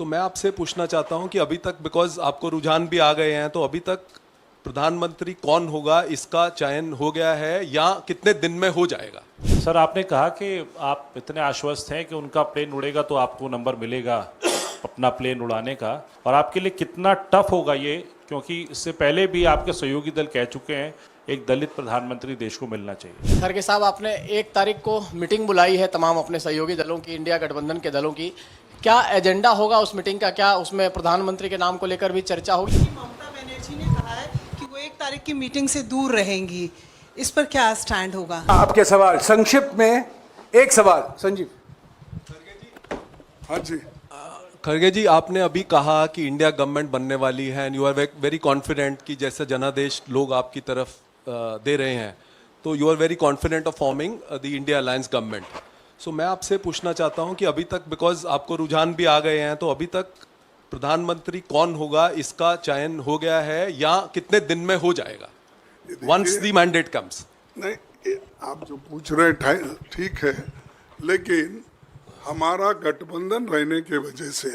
तो मैं आपसे पूछना चाहता हूं कि अभी तक, बिकॉज आपको रुझान भी आ गए हैं, तो अभी तक प्रधानमंत्री कौन होगा इसका चयन हो गया है या कितने दिन में हो जाएगा? सर, आपने कहा कि आप इतने आश्वस्त हैं कि उनका प्लेन उड़ेगा तो आपको नंबर मिलेगा अपना प्लेन उड़ाने का, और आपके लिए कितना टफ होगा ये, क्योंकि इससे पहले भी आपके सहयोगी दल कह चुके हैं एक दलित प्रधानमंत्री देश को मिलना चाहिए। खड़गे साहब, आपने 1 तारीख को मीटिंग बुलाई है तमाम अपने सहयोगी दलों की, इंडिया गठबंधन के दलों की। क्या एजेंडा होगा उस मीटिंग का? क्या उसमें प्रधानमंत्री के नाम को लेकर भी चर्चा होगी? ममता बनर्जी ने कहा है कि वो 1 तारीख की मीटिंग से दूर रहेंगी, इस पर क्या स्टैंड होगा? आपके सवाल संक्षिप्त में एक सवाल। संजीव। हाँ जी। खड़गे जी, आपने अभी कहा कि इंडिया गवर्नमेंट बनने वाली है and you are very confident कि जैसे जनादेश लोग आपकी तरफ दे रहे हैं, तो you are very confident of forming the India alliance government. So मैं आपसे पूछना चाहता हूं कि अभी तक, बिकॉज आपको रुझान भी आ गए हैं, तो अभी तक प्रधानमंत्री कौन होगा इसका चयन हो गया है या कितने दिन में हो जाएगा वंस द मैंडेट कम्स? नहीं, आप जो पूछ रहे हैं ठीक है, लेकिन हमारा गठबंधन रहने के वजह से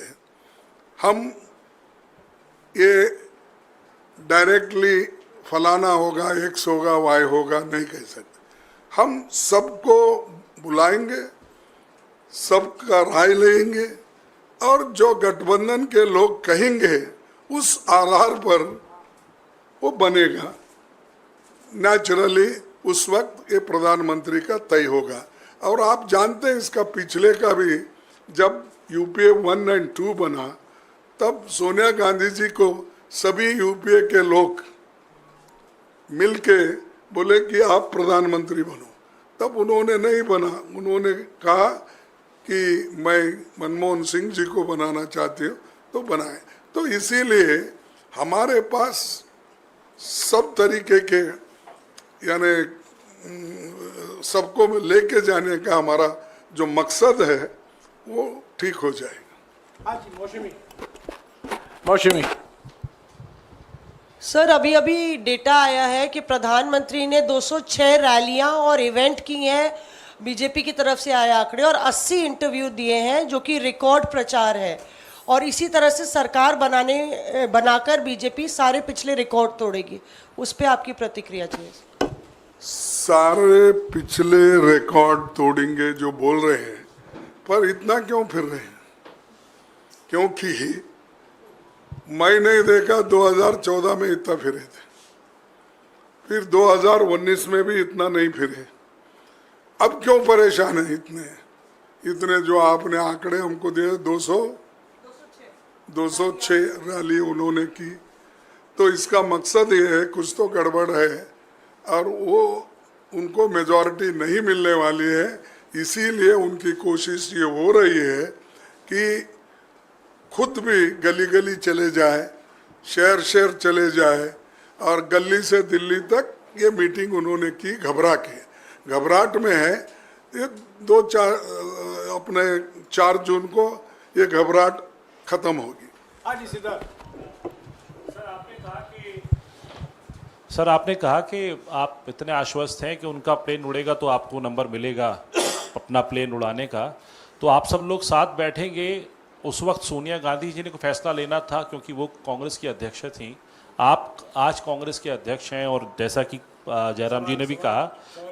हम ये डायरेक्टली फलाना होगा, एक्स होगा, वाई होगा नहीं कह सकते। हम सबको बुलाएंगे, सबका राय लेंगे और जो गठबंधन के लोग कहेंगे उस आधार पर वो बनेगा। नेचुरली उस वक्त ये प्रधानमंत्री का तय होगा। और आप जानते हैं इसका पिछले का भी, जब यूपीए 1 और 2 बना तब सोनिया गांधी जी को सभी यूपीए के लोग मिलके बोले कि आप प्रधानमंत्री बनो, तब उन्होंने नहीं बना। उन्होंने कहा कि मैं मनमोहन सिंह जी को बनाना चाहती हूँ, तो बनाए। तो इसीलिए हमारे पास सब तरीके के, यानी सबको लेके जाने का हमारा जो मकसद है वो ठीक हो जाएगा। हाँ जी, मौसमी। सर, अभी अभी डेटा आया है कि प्रधानमंत्री ने 206 रैलियां और इवेंट की हैं, बीजेपी की तरफ से आए आंकड़े, और 80 इंटरव्यू दिए हैं, जो कि रिकॉर्ड प्रचार है। और इसी तरह से सरकार बनाकर बीजेपी सारे पिछले रिकॉर्ड तोड़ेगी। उस पर आपकी प्रतिक्रिया चाहिए। सारे पिछले रिकॉर्ड तोड़ेंगे जो बोल रहे हैं, पर इतना क्यों फिर रहे हैं? क्योंकि मैं नहीं देखा 2014 में इतना फिरे थे, फिर 2019 में भी इतना नहीं फिरे। अब क्यों परेशान है इतने जो आपने आंकड़े हमको दिए? 206 रैली उन्होंने की। तो इसका मकसद ये है कुछ तो गड़बड़ है और वो उनको मेजॉरिटी नहीं मिलने वाली है। इसीलिए उनकी कोशिश ये हो रही है कि खुद भी गली गली चले जाए, शहर शहर चले जाए, और गली से दिल्ली तक ये मीटिंग उन्होंने की घबराहट में है। ये 4 जून को ये घबराहट खत्म होगी। सर, आपने कहा कि आप इतने आश्वस्त हैं कि उनका प्लेन उड़ेगा तो आपको नंबर मिलेगा अपना प्लेन उड़ाने का, तो आप सब लोग साथ बैठेंगे। उस वक्त सोनिया गांधी जी ने को फैसला लेना था, क्योंकि वो कांग्रेस की अध्यक्ष थी। आप आज कांग्रेस के अध्यक्ष हैं, और जैसा कि जयराम जी ने भी कहा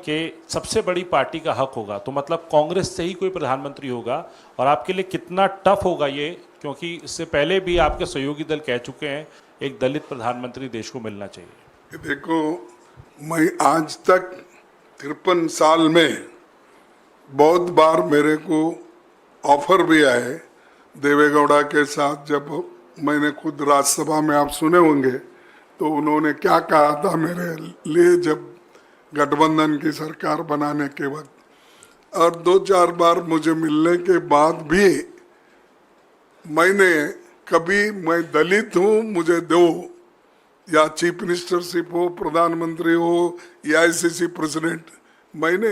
कि सबसे बड़ी पार्टी का हक होगा, तो मतलब कांग्रेस से ही कोई प्रधानमंत्री होगा। और आपके लिए कितना टफ होगा ये, क्योंकि इससे पहले भी आपके सहयोगी दल कह चुके हैं एक दलित प्रधानमंत्री देश को मिलना चाहिए। देखो, मैं आज तक 53 साल में बहुत बार मेरे को ऑफर भी आए देवेगौड़ा के साथ। जब मैंने खुद राज्यसभा में, आप सुने होंगे, तो उन्होंने क्या कहा था मेरे लिए जब गठबंधन की सरकार बनाने के वक्त। और 2-4 बार मुझे मिलने के बाद भी मैंने कभी, मैं दलित हूँ मुझे दो, या चीफ मिनिस्टरशिप हो, प्रधानमंत्री हो, या आईसीसी प्रेसिडेंट, मैंने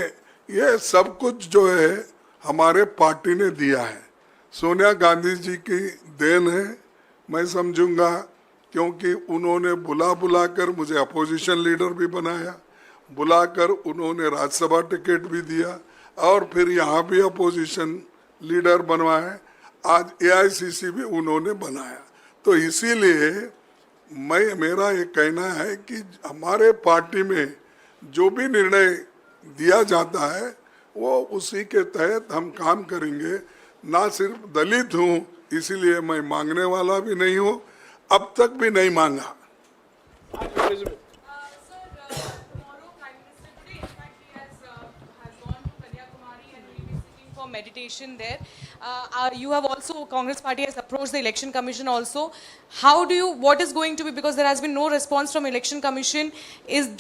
ये सब कुछ जो है हमारे पार्टी ने दिया है। सोनिया गांधी जी की देन है मैं समझूंगा, क्योंकि उन्होंने बुला कर मुझे अपोजिशन लीडर भी बनाया, बुलाकर उन्होंने राज्यसभा टिकट भी दिया, और फिर यहाँ भी अपोजिशन लीडर बनवाए। आज एआईसीसी भी उन्होंने बनाया। तो इसीलिए मेरा ये कहना है कि हमारे पार्टी में जो भी निर्णय दिया जाता है वो उसी के तहत हम काम करेंगे। ना सिर्फ दलित हूँ इसीलिए मैं मांगने वाला भी नहीं हूँ, अब तक भी नहीं मांगा। Meditation there. You have also, Congress party has approached the election commission also. How do you, what is going to be, because there has been no response from election commission,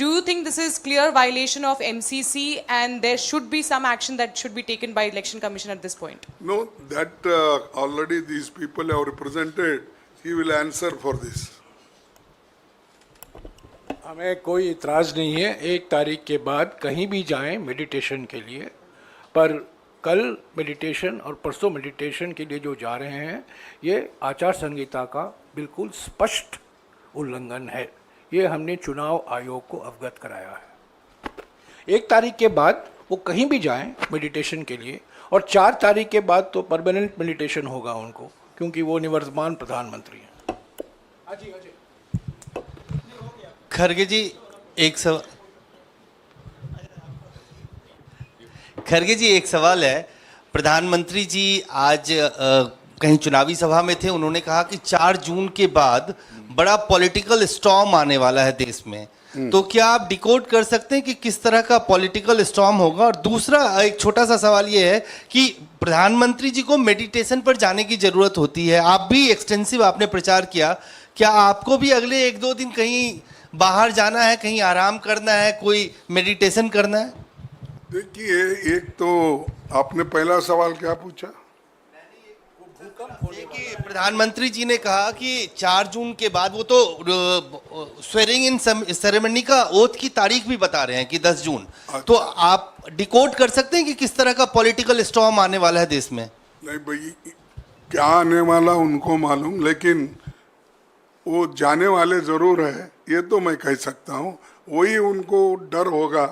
do you think this is clear violation of MCC and there should be some action that should be taken by election commission at this point? No, that already these people have represented. He will answer for this. हमें कोई इतराज़ नहीं है 1 तारीख के बाद कहीं भी जाएं मेडिटेशन के लिए, पर कल मेडिटेशन और परसों मेडिटेशन के लिए जो जा रहे हैं ये आचार संहिता का बिल्कुल स्पष्ट उल्लंघन है। ये हमने चुनाव आयोग को अवगत कराया है। 1 तारीख के बाद वो कहीं भी जाएं मेडिटेशन के लिए, और 4 तारीख के बाद तो परमानेंट मेडिटेशन होगा उनको, क्योंकि वो निवर्तमान प्रधानमंत्री हैं। खरगे जी एक सवाल है। प्रधानमंत्री जी आज कहीं चुनावी सभा में थे, उन्होंने कहा कि 4 जून के बाद बड़ा पॉलिटिकल स्टॉर्म आने वाला है देश में। तो क्या आप डिकोड कर सकते हैं कि किस तरह का पॉलिटिकल स्टॉर्म होगा? और दूसरा एक छोटा सा सवाल ये है कि प्रधानमंत्री जी को मेडिटेशन पर जाने की जरूरत होती है, आप भी एक्सटेंसिव आपने प्रचार किया, क्या आपको भी अगले 1-2 दिन कहीं बाहर जाना है, कहीं आराम करना है, कोई मेडिटेशन करना है? देखिए, एक तो आपने पहला सवाल क्या पूछा? कि प्रधानमंत्री जी ने कहा कि 4 जून के बाद, वो तो स्वेरिंग इन सेरेमनी का ओथ की तारीख भी बता रहे हैं कि 10 जून। तो आप डिकोड कर सकते हैं कि किस तरह का पॉलिटिकल स्टॉर्म आने वाला है देश में? नहीं भाई, क्या आने वाला उनको मालूम, लेकिन वो जाने वाले जरूर है, ये तो मैं कह सकता हूँ। वही उनको डर होगा,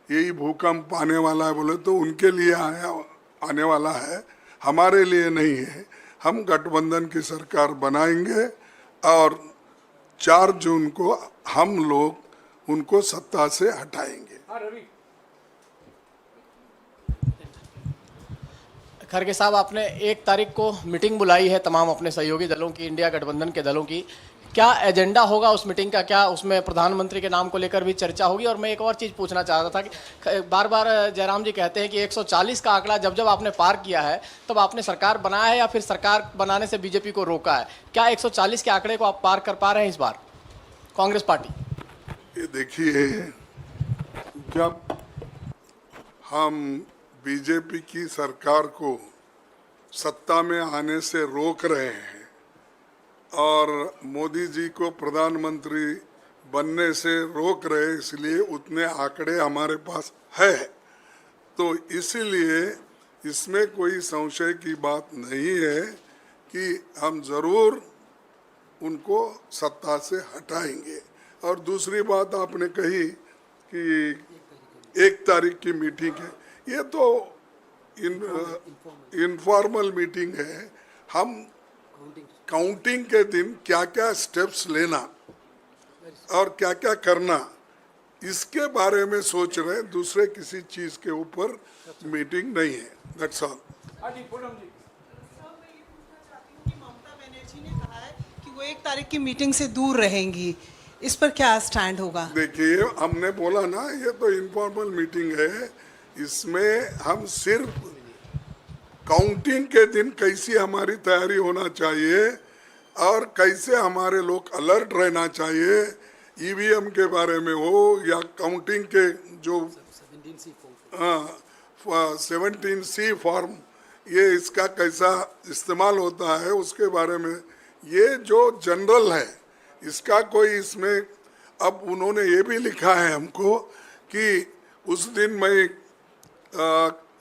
यही भूकंप आने वाला है बोले तो उनके लिए आने वाला है, हमारे लिए नहीं है। हम गठबंधन की सरकार बनाएंगे और 4 जून को हम लोग उनको सत्ता से हटाएंगे। खरगे साहब, आपने 1 तारीख को मीटिंग बुलाई है तमाम अपने सहयोगी दलों की, इंडिया गठबंधन के दलों की। क्या एजेंडा होगा उस मीटिंग का? क्या उसमें प्रधानमंत्री के नाम को लेकर भी चर्चा होगी? और मैं एक और चीज़ पूछना चाह रहा था कि बार बार जयराम जी कहते हैं कि 140 का आंकड़ा जब जब आपने पार किया है तब आपने सरकार बनाया है या फिर सरकार बनाने से बीजेपी को रोका है? क्या 140 के आंकड़े को आप पार कर पा रहे हैं इस बार कांग्रेस पार्टी? ये देखिए, जब हम बीजेपी की सरकार को सत्ता में आने से रोक रहे हैं और मोदी जी को प्रधानमंत्री बनने से रोक रहे, इसलिए उतने आंकड़े हमारे पास है। तो इसीलिए इसमें कोई संशय की बात नहीं है कि हम ज़रूर उनको सत्ता से हटाएंगे। और दूसरी बात आपने कही कि 1 तारीख की मीटिंग है, ये तो इनफॉर्मल मीटिंग है। हम काउंटिंग के दिन क्या क्या स्टेप्स लेना और क्या क्या करना, इसके बारे में सोच रहे हैं, दूसरे किसी चीज के ऊपर मीटिंग नहीं है। That's all. ममता बनर्जी ने कहा है कि वो 1 तारीख की मीटिंग से दूर रहेंगी, इस पर क्या स्टैंड होगा? देखिए, हमने बोला ना, ये तो इनफॉर्मल मीटिंग है, इसमें हम सिर्फ काउंटिंग के दिन कैसी हमारी तैयारी होना चाहिए और कैसे हमारे लोग अलर्ट रहना चाहिए, ईवीएम के बारे में हो या काउंटिंग के जो 17C फॉर्म, ये इसका कैसा इस्तेमाल होता है उसके बारे में, ये जो जनरल है इसका कोई इसमें, अब उन्होंने ये भी लिखा है हमको कि उस दिन मैं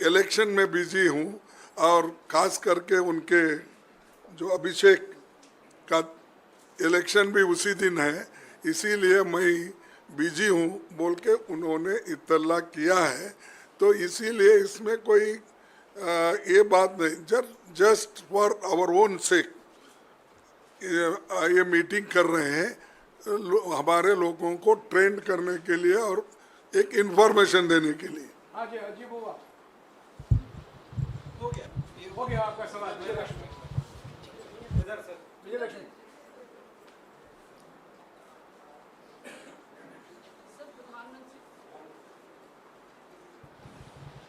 इलेक्शन में बिजी हूँ और खास करके उनके जो अभिषेक का इलेक्शन भी उसी दिन है, इसीलिए मैं बिजी हूँ बोल के उन्होंने इत्तला किया है। तो इसीलिए इसमें कोई ये बात नहीं, just for our own sake ये मीटिंग कर रहे हैं, हमारे लोगों को ट्रेंड करने के लिए और एक इंफॉर्मेशन देने के लिए। हाँ जी, अजीब हुआ। हो गया आपका सवाल। विजयलक्ष्मी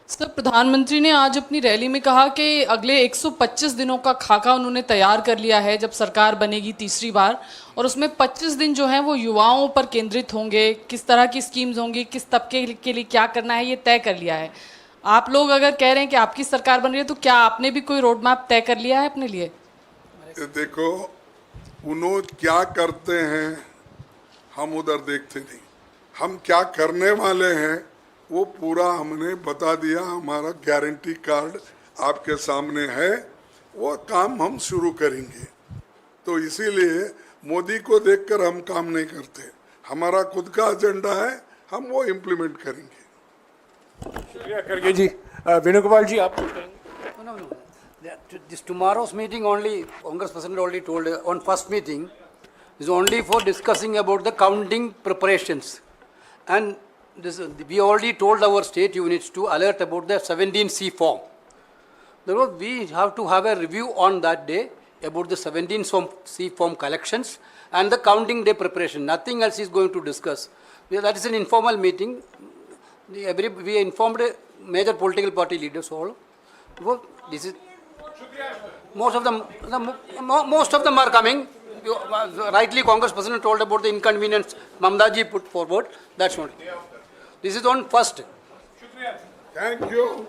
सर, प्रधानमंत्री ने आज अपनी रैली में कहा कि अगले 125 दिनों का खाका उन्होंने तैयार कर लिया है जब सरकार बनेगी तीसरी बार, और उसमें 25 दिन जो हैं वो युवाओं पर केंद्रित होंगे, किस तरह की स्कीम्स होंगी, किस तबके के लिए क्या करना है, ये तय कर लिया है। आप लोग अगर कह रहे हैं कि आपकी सरकार बन रही है, तो क्या आपने भी कोई रोड मैप तय कर लिया है अपने लिए? देखो, उन्होंने क्या करते हैं हम उधर देखते नहीं, हम क्या करने वाले हैं वो पूरा हमने बता दिया। हमारा गारंटी कार्ड आपके सामने है, वो काम हम शुरू करेंगे। तो इसीलिए मोदी को देखकर हम काम नहीं करते, हमारा खुद का एजेंडा है, हम वो इम्प्लीमेंट करेंगे। शुक्रिया खड़गे जी। वेणुगोपाल जी, आप No. This tomorrow's meeting only, Congress President already told on first meeting, is only for discussing about the counting preparations. And this, we already told our state units to alert about the 17C form. Therefore, we have to have a review on that day about the 17C form collections and the counting day preparation. Nothing else is going to discuss. That is an informal meeting. We informed major political party leaders all. Therefore, this is most of them are coming. Rightly, Congress President told about the inconvenience Mamta ji put forward. That's not. This is on first. Thank you.